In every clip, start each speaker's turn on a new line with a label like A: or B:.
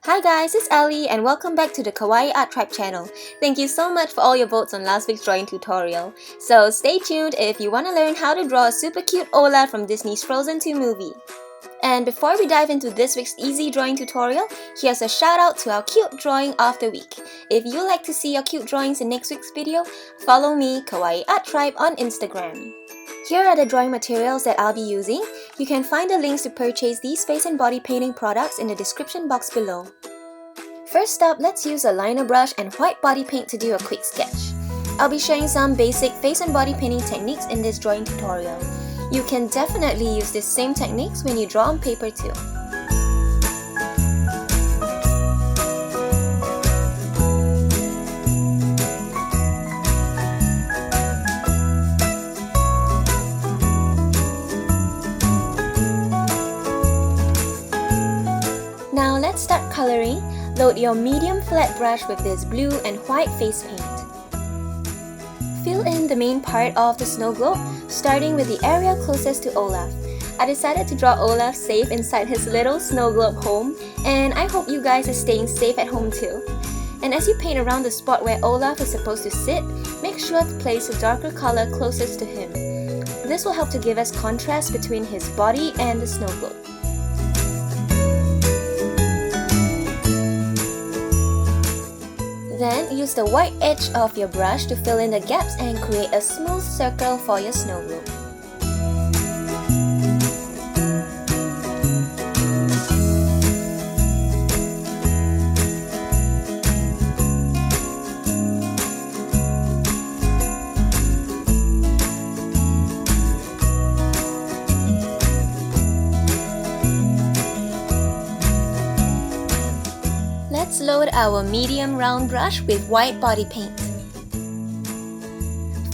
A: Hi guys, it's Ali and welcome back to the Kawaii Art Tribe channel. Thank you so much for all your votes on last week's drawing tutorial. So stay tuned if you want to learn how to draw a super cute Olaf from Disney's Frozen 2 movie. And before we dive into this week's easy drawing tutorial, here's a shout out to our cute drawing of the week. If you'd like to see your cute drawings in next week's video, follow me, Kawaii Art Tribe, on Instagram. Here are the drawing materials that I'll be using. You can find the links to purchase these face and body painting products in the description box below. First up, let's use a liner brush and white body paint to do a quick sketch. I'll be sharing some basic face and body painting techniques in this drawing tutorial. You can definitely use these same techniques when you draw on paper too. Now let's start coloring. Load your medium flat brush with this blue and white face paint. Fill in the main part of the snow globe, starting with the area closest to Olaf. I decided to draw Olaf safe inside his little snow globe home, and I hope you guys are staying safe at home too. And as you paint around the spot where Olaf is supposed to sit, make sure to place a darker color closest to him. This will help to give us contrast between his body and the snow globe. Then, use the white edge of your brush to fill in the gaps and create a smooth circle for your snow globe. Let's load our medium round brush with white body paint.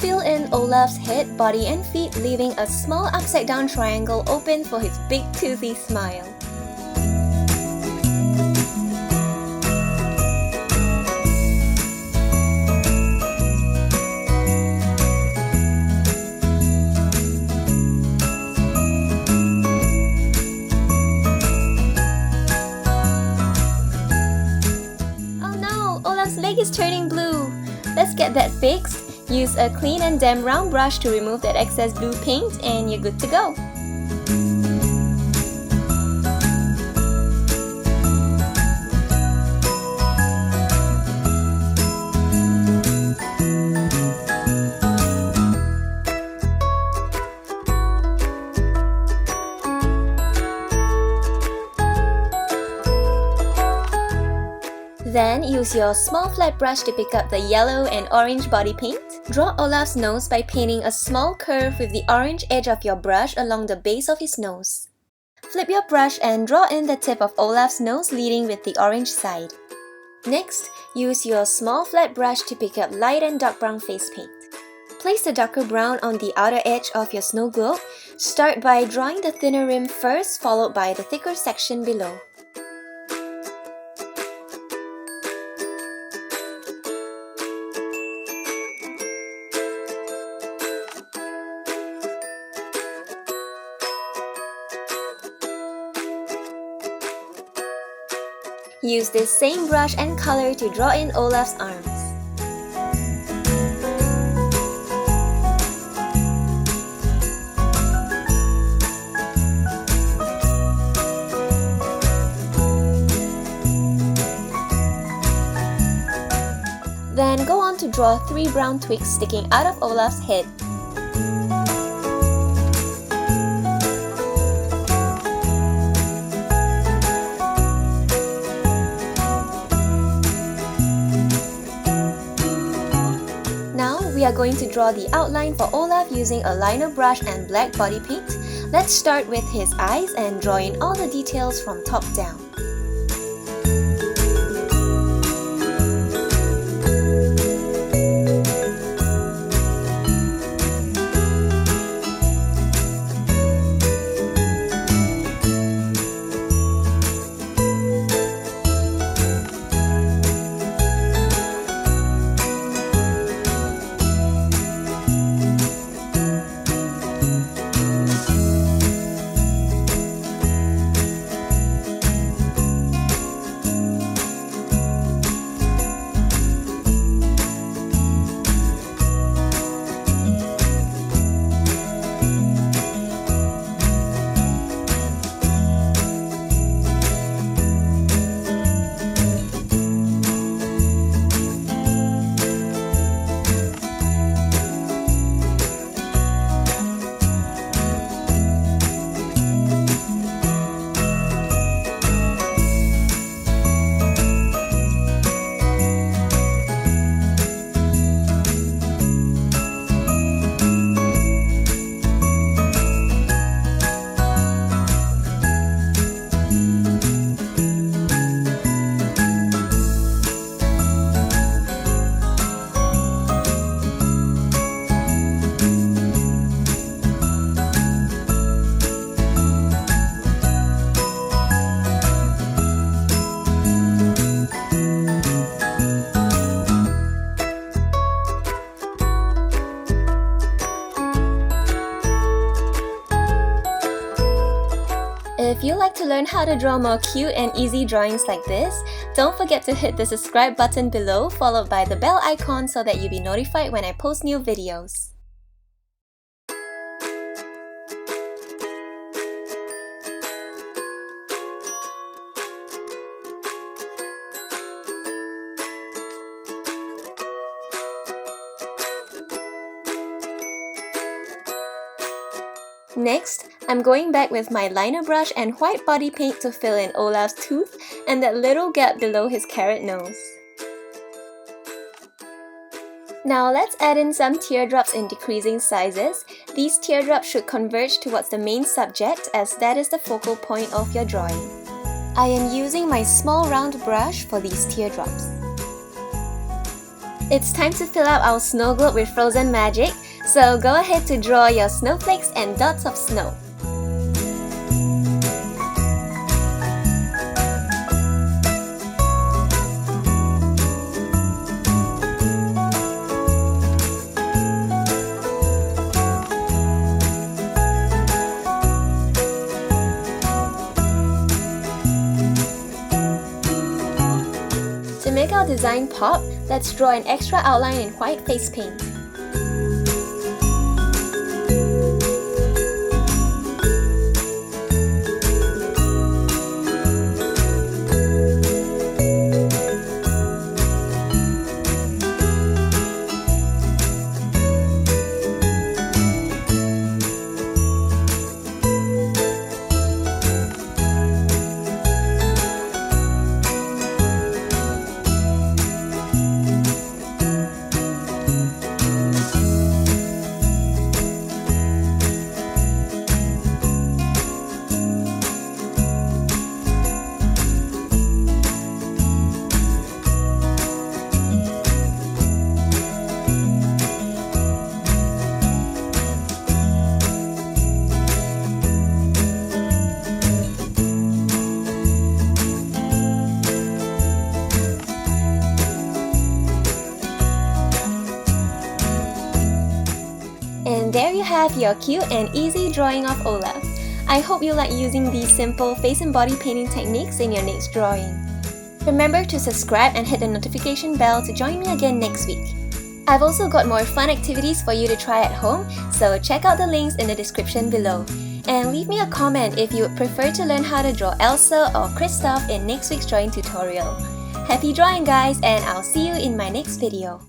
A: Fill in Olaf's head, body and feet, leaving a small upside down triangle open for his big toothy smile. Olaf's leg is turning blue. Let's get that fixed. Use a clean and damp round brush to remove that excess blue paint and you're good to go. Then, use your small flat brush to pick up the yellow and orange body paint. Draw Olaf's nose by painting a small curve with the orange edge of your brush along the base of his nose. Flip your brush and draw in the tip of Olaf's nose leading with the orange side. Next, use your small flat brush to pick up light and dark brown face paint. Place the darker brown on the outer edge of your snow globe. Start by drawing the thinner rim first, followed by the thicker section below. Use this same brush and color to draw in Olaf's arms. Then go on to draw 3 brown twigs sticking out of Olaf's head. We are going to draw the outline for Olaf using a liner brush and black body paint. Let's start with his eyes and draw in all the details from top down. like to learn how to draw more cute and easy drawings like this, don't forget to hit the subscribe button below followed by the bell icon so that you'll be notified when I post new videos. Next, I'm going back with my liner brush and white body paint to fill in Olaf's tooth and that little gap below his carrot nose. Now let's add in some teardrops in decreasing sizes. These teardrops should converge towards the main subject as that is the focal point of your drawing. I am using my small round brush for these teardrops. It's time to fill up our snow globe with frozen magic, so go ahead to draw your snowflakes and dots of snow. To make our design pop, let's draw an extra outline in white face paint. And there you have your cute and easy drawing of Olaf. I hope you like using these simple face and body painting techniques in your next drawing. Remember to subscribe and hit the notification bell to join me again next week. I've also got more fun activities for you to try at home, so check out the links in the description below. And leave me a comment if you would prefer to learn how to draw Elsa or Kristoff in next week's drawing tutorial. Happy drawing guys, and I'll see you in my next video.